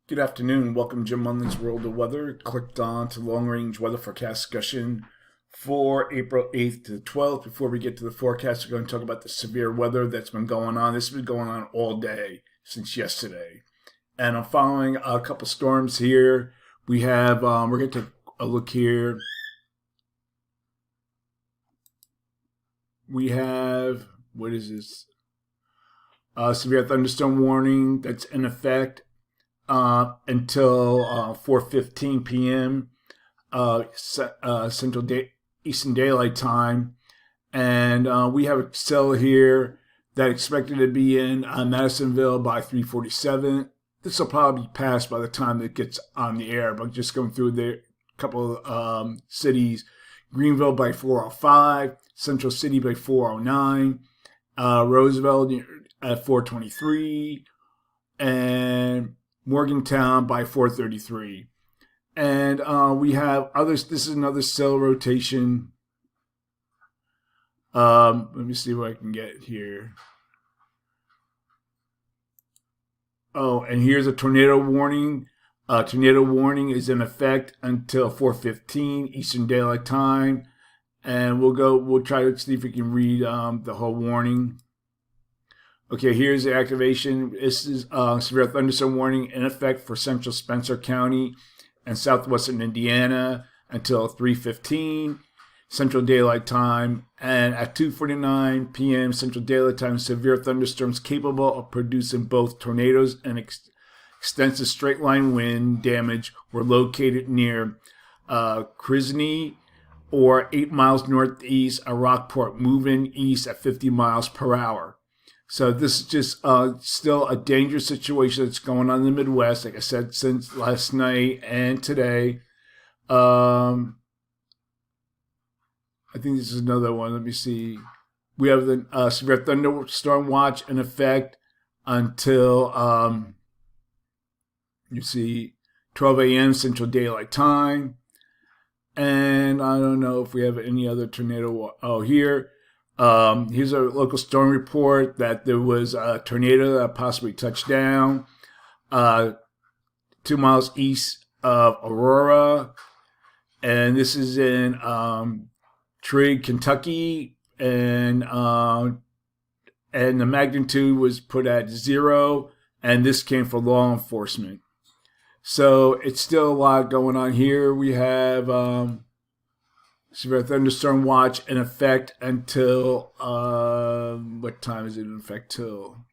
Good afternoon. Welcome to Jim Munley's World of Weather. Clicked on to long range weather forecast discussion for April 8th to the 12th. Before we get to the forecast, we're going to talk about the severe weather that's been going on. This has been going on all day since yesterday. And I'm following a couple storms here. We have, we're going to take a look here. We have, what is this? Severe thunderstorm warning that's in effect until 4:15 p.m. Eastern Daylight Time, and we have a cell here that expected to be in Madisonville by 3:47. This will probably be passed by the time it gets on the air, but just going through the couple of cities: Greenville by 4:05, Central City by 4:09, Roosevelt at 4:23, and Morgantown by 4:33. And we have others. This is another cell rotation. Let me see what I can get here. Oh, and here's a tornado warning. Tornado warning is in effect until 4:15 Eastern Daylight Time. And we'll try to see if we can read the whole warning. Okay, here's the activation. This is severe thunderstorm warning in effect for central Spencer County and southwestern Indiana until 3:15 Central Daylight Time. And at 2:49 p.m. Central Daylight Time, severe thunderstorms capable of producing both tornadoes and extensive straight line wind damage were located near Crisney or 8 miles northeast of Rockport, moving east at 50 miles per hour. So this is just still a dangerous situation that's going on in the Midwest, like I said, since last night and today. I think this is another one. Let me see. We have the severe thunderstorm watch in effect until, 12 a.m. Central Daylight Time. And I don't know if we have any other tornado. Oh, here. Here's a local storm report that there was a tornado that possibly touched down 2 miles east of Aurora, and this is in Trigg, Kentucky, and the magnitude was put at 0, and this came from law enforcement. So it's still a lot going on here. We have severe thunderstorm watch in effect until, what time is it in effect till?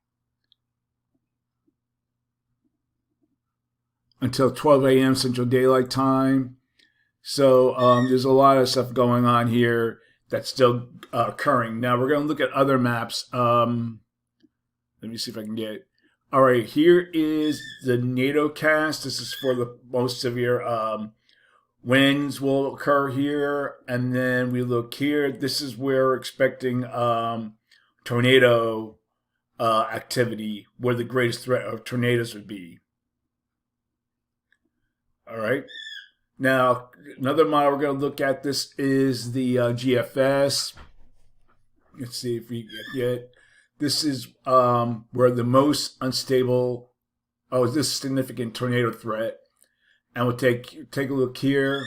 Until 12 a.m. Central Daylight Time. So there's a lot of stuff going on here that's still occurring. Now we're going to look at other maps. Let me see if I can get it. All right, here is the NATOcast. This is for the most severe winds will occur here, and then we look here. This is where we're expecting tornado activity, where the greatest threat of tornadoes would be. All right. Now, another model we're going to look at, this is the GFS. Let's see if we get. This is where the most unstable, this significant tornado threat. And we'll take a look here.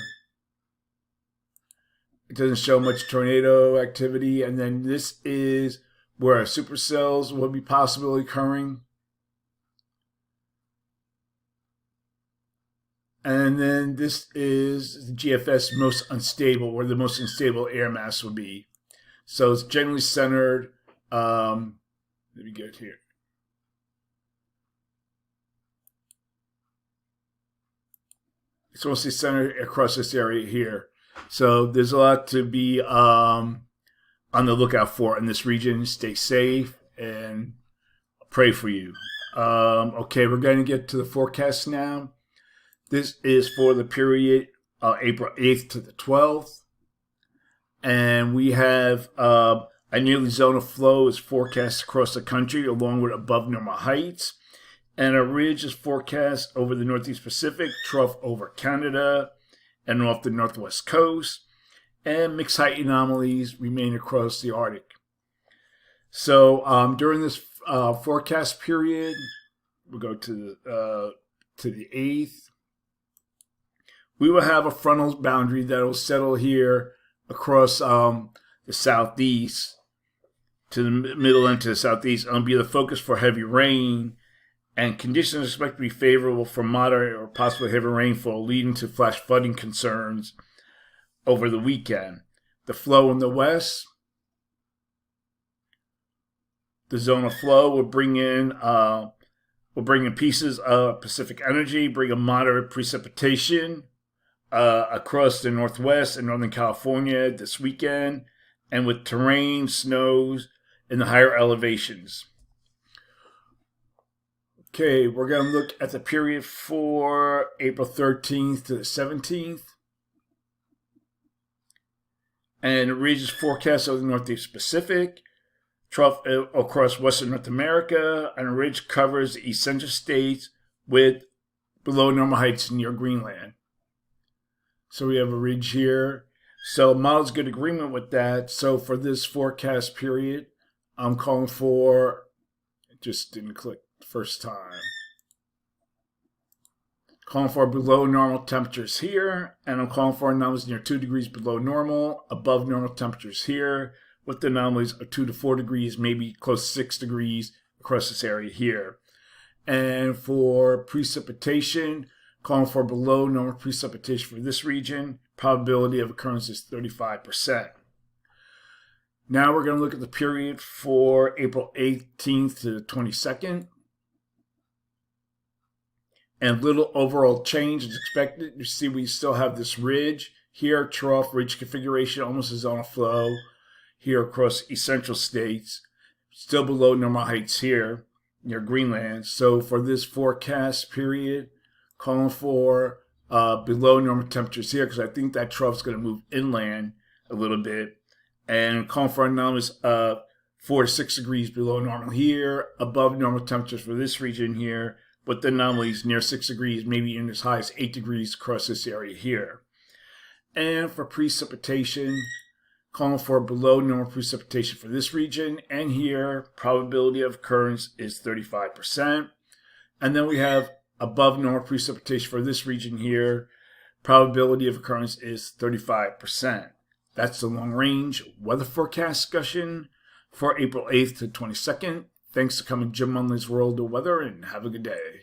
It doesn't show much tornado activity. And then this is where supercells will be possibly occurring. And then this is the GFS most unstable, where the most unstable air mass will be. So it's generally centered. Let me get here. It's mostly centered across this area here. So there's a lot to be on the lookout for in this region. Stay safe and pray for you. Okay, we're going to get to the forecast now. This is for the period April 8th to the 12th. And we have a nearly zone of flow is forecast across the country along with above normal heights. And a ridge is forecast over the Northeast Pacific, trough over Canada, and off the Northwest coast. and mixed height anomalies remain across the Arctic. So during this forecast period, we'll go to the 8th. We will have a frontal boundary that will settle here across the southeast to the middle and to the southeast. It'll be the focus for heavy rain, and conditions are expected to be favorable for moderate or possibly heavy rainfall, leading to flash flooding concerns over the weekend. The flow in the west, the zone of flow will bring in pieces of Pacific energy, bring a moderate precipitation across the Northwest and Northern California this weekend, and with terrain, snows in the higher elevations. Okay, we're going to look at the period for April 13th to the 17th. And the region's forecast over the Northeast Pacific, trough across Western North America, and a ridge covers the east central states with below normal heights near Greenland. So we have a ridge here. So models get agreement with that. So for this forecast period, I'm calling for, it just didn't click the first time. Calling for below normal temperatures here, and I'm calling for anomalies near 2 degrees below normal, above normal temperatures here, with the anomalies of 2 to 4 degrees, maybe close to 6 degrees across this area here. And for precipitation, calling for below normal precipitation for this region, probability of occurrence is 35%. Now we're going to look at the period for April 18th to the 22nd. And little overall change is expected. You see we still have this ridge here, trough ridge configuration, almost a zone of flow here across east central states. Still below normal heights here near Greenland. So for this forecast period, calling for below normal temperatures here, because I think that trough is going to move inland a little bit. And calling for anomalies of 4 to 6 degrees below normal here, above normal temperatures for this region here, with the anomalies near 6 degrees, maybe even as high as 8 degrees across this area here. And for precipitation, calling for below normal precipitation for this region, and here, probability of occurrence is 35%. And then we have above normal precipitation for this region here, probability of occurrence is 35%. That's the long range weather forecast discussion for April 8th to 22nd. Thanks for coming to Jim Munley's World of Weather, and have a good day.